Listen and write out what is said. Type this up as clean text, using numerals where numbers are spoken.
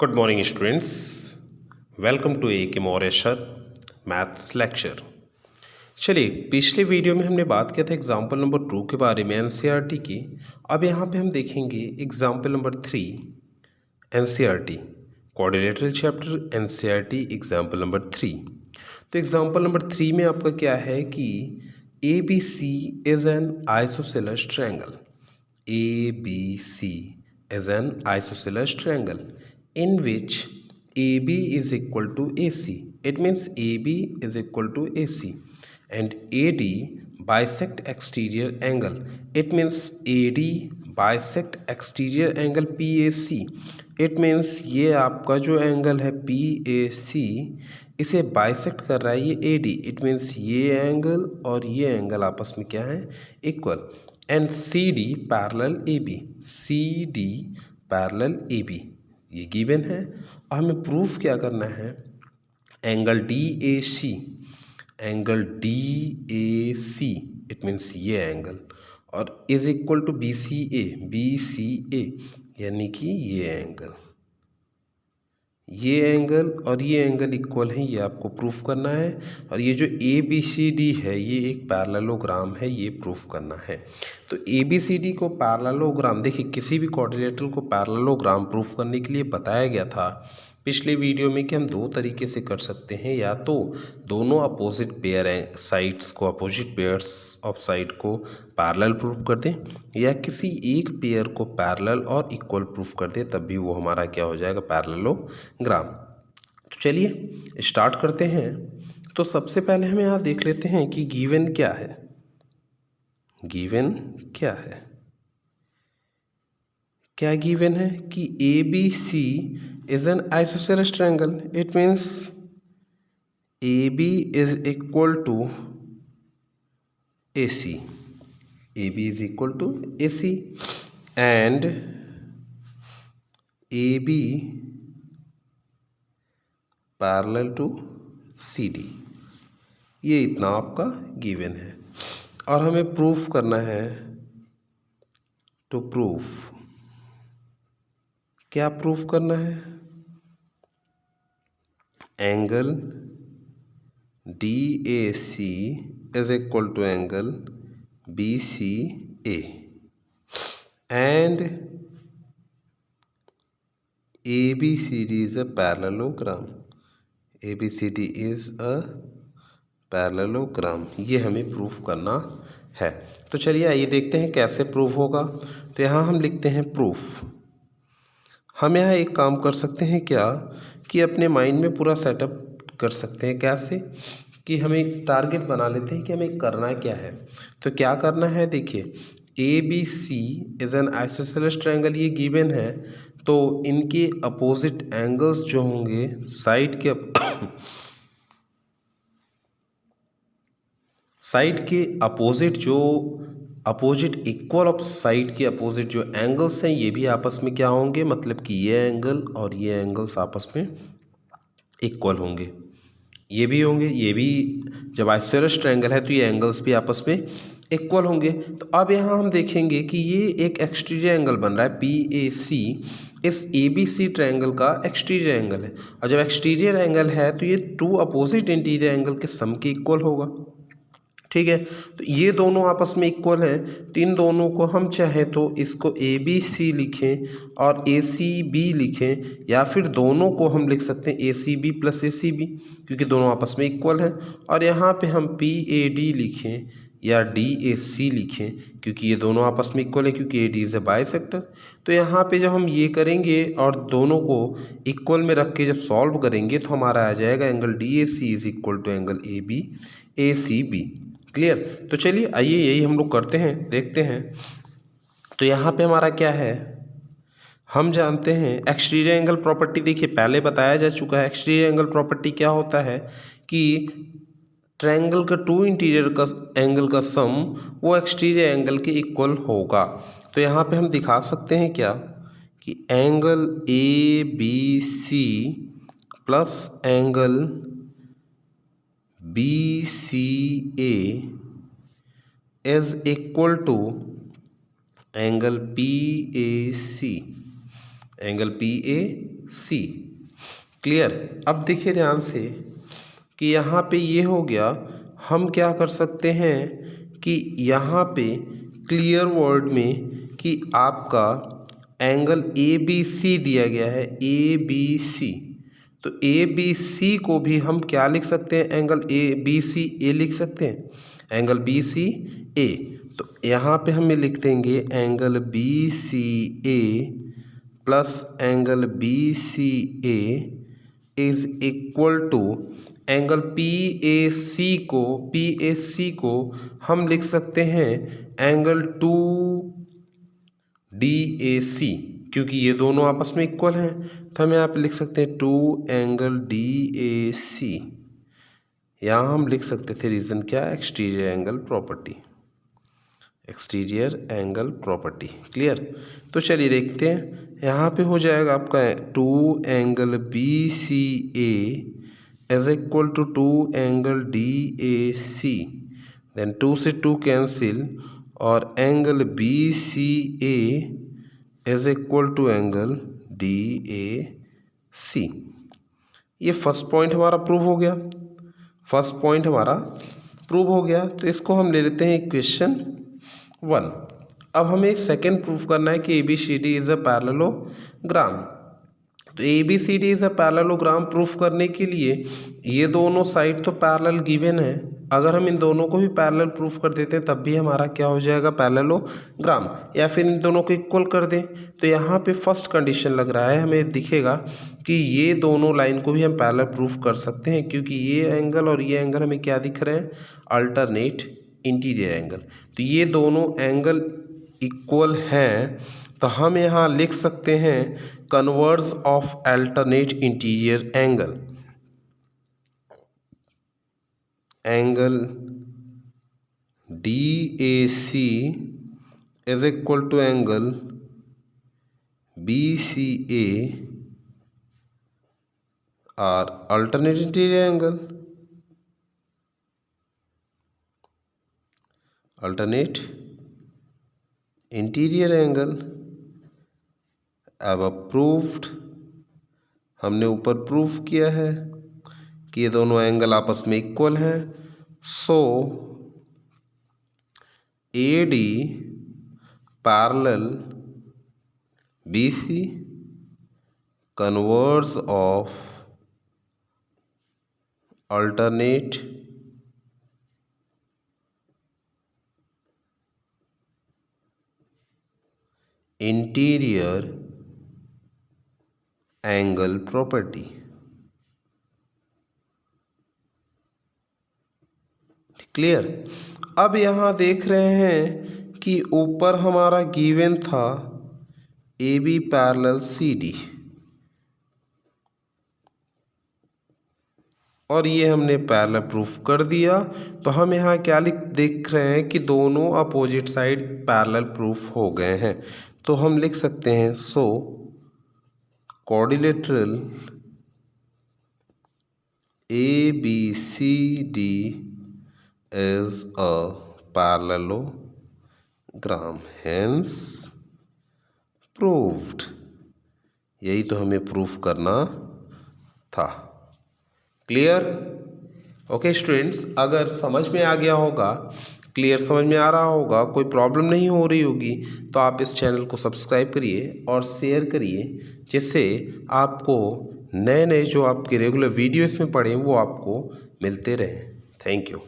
Good morning students, welcome to A K Moreshwar maths lecture. चलिए, पिछले video में हमने बात किया था एग्जाम्पल नंबर 2 के बारे में एनसीईआरटी की। अब यहाँ पे हम देखेंगे example number 3 NCERT coordinator chapter NCERT example number 3। तो एग्जाम्पल नंबर 3 में आपका क्या है कि A B C is an isosceles triangle. A B C is an isosceles triangle in which AB is equal to AC. It means AB is equal to AC and AD bisect exterior angle. It means AD bisect exterior angle PAC. It means ये आपका जो angle है PAC इसे bisect कर रहा है ये AD. It means ये एंगल और ये एंगल आपस में क्या है, equal. And C D parallel A B, C D parallel A B ये गिवन है। और हमें प्रूफ क्या करना है, angle D A C, angle D A C it means ये एंगल और is equal to B C A यानी कि ये एंगल और ये एंगल इक्वल है, ये आपको प्रूफ करना है। और ये जो ए बी सी डी है ये एक पैरेललोग्राम है, ये प्रूफ करना है। तो ए बी सी डी को पैरेललोग्राम, देखिए किसी भी कोऑर्डिनेटर को पैरेललोग्राम प्रूफ करने के लिए बताया गया था पिछले वीडियो में कि हम दो तरीके से कर सकते हैं, या तो दोनों अपोजिट पेयर साइड्स को, अपोजिट पेयर्स ऑफ साइड को पैरेलल प्रूफ कर दें, या किसी एक पेयर को पैरेलल और इक्वल प्रूफ कर दें, तब भी वो हमारा क्या हो जाएगा, पैरेललोग्राम। तो चलिए स्टार्ट करते हैं। तो सबसे पहले हम यहाँ देख लेते हैं कि गिवन क्या है। गिवन क्या है, क्या गिवन है कि A B C is an isosceles triangle. It means A B is equal to A C, A B is equal to A C and A B parallel to C D. ये इतना आपका given है और हमें proof करना है। To proof, क्या proof करना है, angle D A C is equal to angle B C A and A B C D is a parallelogram. A B C D is a parallelogram, ये हमें प्रूफ करना है। तो चलिए आइए देखते हैं कैसे प्रूफ होगा। तो यहाँ हम लिखते हैं प्रूफ। हम यहाँ एक काम कर सकते हैं क्या, कि अपने माइंड में पूरा सेटअप कर सकते हैं। कैसे कि हमें एक टारगेट बना लेते हैं कि हमें करना क्या है। तो क्या करना है, देखिए A B C is an isosceles triangle, ये गिवन है। तो इनके अपोजिट एंगल्स जो होंगे साइड के अपोजिट, जो अपोजिट इक्वल ऑफ साइड के अपोजिट जो एंगल्स हैं ये भी आपस में क्या होंगे, मतलब कि ये एंगल और ये एंगल्स आपस में इक्वल होंगे, ये भी होंगे, ये भी। जब आइसोसेलेस ट्रायंगल है तो ये एंगल्स भी आपस में इक्वल होंगे। तो अब यहाँ हम देखेंगे कि ये एक एक्सटीरियर एंगल बन रहा है पी ए सी, इस ए बी सी ट्रायंगल का एक्सटीरियर एंगल है। और जब एक्सटीरियर एंगल है तो ये टू अपोजिट इंटीरियर एंगल के सम के इक्वल होगा, ठीक है। तो ये दोनों आपस में इक्वल हैं, तो इन दोनों को हम चाहे तो इसको ए बी सी लिखें और ए सी बी लिखें, या फिर दोनों को हम लिख सकते हैं ए सी बी प्लस ए सी बी, क्योंकि दोनों आपस में इक्वल हैं। और यहाँ पे हम पी ए डी लिखें या डी ए सी लिखें, क्योंकि ये दोनों आपस में इक्वल है, क्योंकि A D is a bisector. तो यहाँ पे जब हम ये करेंगे और दोनों को इक्वल में रख के जब सॉल्व करेंगे तो हमारा आ जाएगा angle D A C is equal to angle A B A C B. Clear. तो चलिए आइए यही हम लोग करते हैं, देखते हैं। तो यहाँ पे हमारा क्या है, हम जानते हैं एक्सटीरियर एंगल प्रॉपर्टी। देखिए पहले बताया जा चुका है एक्सटीरियर एंगल प्रॉपर्टी क्या होता है कि ट्रायंगल का टू इंटीरियर का एंगल का सम वो एक्सटीरियर एंगल के इक्वल होगा। तो यहाँ पे हम दिखा सकते हैं क्या, कि angle A B C plus angle B C A is equal to angle P A C, angle P A C. Clear. अब देखिए ध्यान से कि यहाँ पे ये हो गया। हम क्या कर सकते हैं कि यहाँ पे क्लियर वर्ड में कि आपका एंगल ए बी सी दिया गया है, ए बी सी। तो ए बी सी को भी हम क्या लिख सकते हैं, एंगल ए बी सी ए लिख सकते हैं, एंगल बी सी ए। तो यहाँ पे हमें लिख देंगे angle B C A plus angle B C A is equal to angle P A C को हम लिख सकते हैं एंगल 2DAC, क्योंकि ये दोनों आपस में इक्वल हैं। तो हम यहाँ पे लिख सकते हैं 2 एंगल DAC। यहाँ हम लिख सकते थे रीज़न क्या, exterior angle property, exterior angle property. Clear. तो चलिए देखते हैं, यहाँ पे हो जाएगा आपका 2 angle BCA is equal to 2 angle DAC। Then 2 से 2 कैंसिल और angle BCA is equal to angle DAC। ये फर्स्ट पॉइंट हमारा प्रूव हो गया, फर्स्ट पॉइंट हमारा प्रूव हो गया। तो इसको हम ले लेते हैं इक्वेशन 1। अब हमें सेकंड प्रूफ करना है कि ABCD इज़ अ पैरेललोग्राम। तो ABCD is a parallelogram proof करने के लिए ये दोनों साइड तो पैरेलल गिवन है, अगर हम इन दोनों को भी पैरेलल प्रूफ कर देते हैं तब भी हमारा क्या हो जाएगा, पैरेललोग्राम। या फिर इन दोनों को इक्वल कर दें। तो यहाँ पे फर्स्ट कंडीशन लग रहा है, हमें दिखेगा कि ये दोनों लाइन को भी हम पैरेलल प्रूफ कर सकते हैं, क्योंकि ये एंगल और ये एंगल हमें क्या दिख रहे हैं, अल्टरनेट इंटीरियर एंगल। तो ये दोनों एंगल इक्वल हैं, तो हम यहाँ लिख सकते हैं converse of alternate interior angle, angle DAC is equal to angle BCA और alternate interior angle, alternate interior angle. अब प्रूफ्ड, हमने ऊपर प्रूफ किया है कि ये दोनों एंगल आपस में इक्वल हैं। सो AD parallel BC converse of alternate interior angle property. Clear. अब यहाँ देख रहे हैं कि ऊपर हमारा गिवन था AB पैरेलल CD, और ये हमने पैरेलल प्रूफ कर दिया। तो हम यहाँ क्या देख रहे हैं कि दोनों अपोजिट साइड पैरेलल प्रूफ हो गए हैं। तो हम लिख सकते हैं सो quadrilateral ABCD is a parallelogram, hence proved। यही तो हमें प्रूफ करना था। क्लियर। ओके स्टूडेंट्स, अगर समझ में आ गया होगा, क्लियर समझ में आ रहा होगा, कोई प्रॉब्लम नहीं हो रही होगी, तो आप इस चैनल को सब्सक्राइब करिए और शेयर करिए, जिससे आपको नए नए जो आपके रेगुलर वीडियो इसमें पड़े वो आपको मिलते रहें। Thank you.